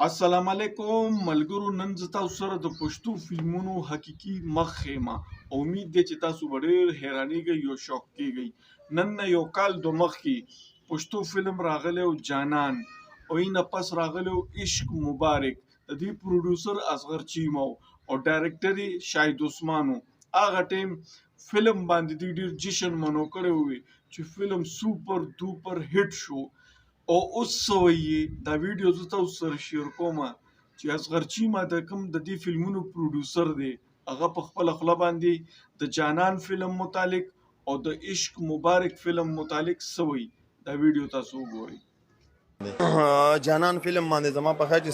السلام علیکم ملګرو. نن زه تاسو سره د پښتو فلمونو حقيقي مخ ښیم. امید دی چې تاسو به ډېر حیرانېږئ او شوق کېږئ. نن نه یو کال د مخکې پښتو فلم راغلی و جانان او اینه پس راغلی و عشق مبارک. د دې پروډوسر اصغر چیمه او ډایرکټر یې شاهد عثمان و. هغه ټیم فلم باندې دوی ډېر جشن منو کړی و چې فلم سوپر دوپر هټ شو. او اوس څه وایي دا ویډیو زه تاسو سره شیر کوم چې اصغر چیمه د کوم د دې فلمونو پروډوسر دی هغه په خپله خوله باندې د جانان فلم متعلق او د عشق مبارک فلم متعلق څه وایي. دا ویډیو تاسو وګورئ. جانان فلم باندې زما په خیال چې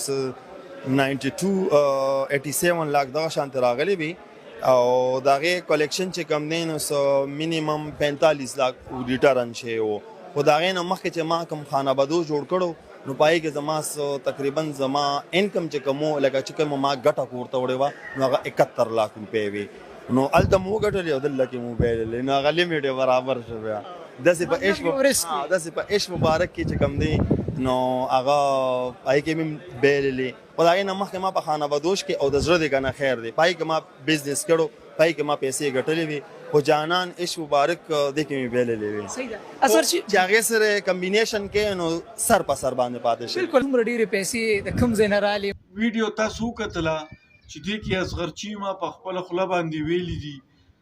92 87 لاک دغه شانته راغلی وي او دغه کلیکشن چې کم دی نو مینیمم 45 لاک ریټرن شي او خو دغه نه مخکې چې ما کوم خانه بدو جوړ کړو نو پای کې زما تقریبا زما انکم چې کومو لکه چې کوم ما ګټه کوړته وړي وا نو هغه 71 لاک روپۍ وي نو الته مو ګټل یو دل کې موبایل نو هغه لیمیټ برابر شو بیا داسې په عشق مبارک کې چې کم دی نو هغه پای کې مې بیللې خو دغه نه مخکې ما په خانه بدوش کې او د زړه دی کنه خیر دی پای کې ما بزنس کړو پای کې ما پیسې ګټلې وي خو جانان عشق مبارک د کې مې بیللې وي. صحیح ده. اثر چې هغه سره کمبینیشن کې نو سر په سر باندې پاتې شي. بالکل عمر ډیره پیسې د کوم ځای نه رالي. ویډیو تاسو وکتله چې دې کې اصغر چیمه په خپله خوله باندې ویلي دي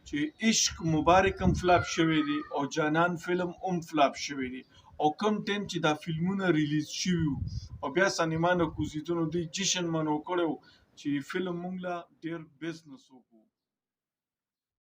چې عشق مبارک هم فلاپ شوی دی او جانان فلم هم فلاپ شوی دی او کم ټایم چې دا فلمونه ریلیز شوي او بیا سینما نه کوزیدونو دوی جشن منو کړی چې فلم مونږ له ډېر بزنس وکړو.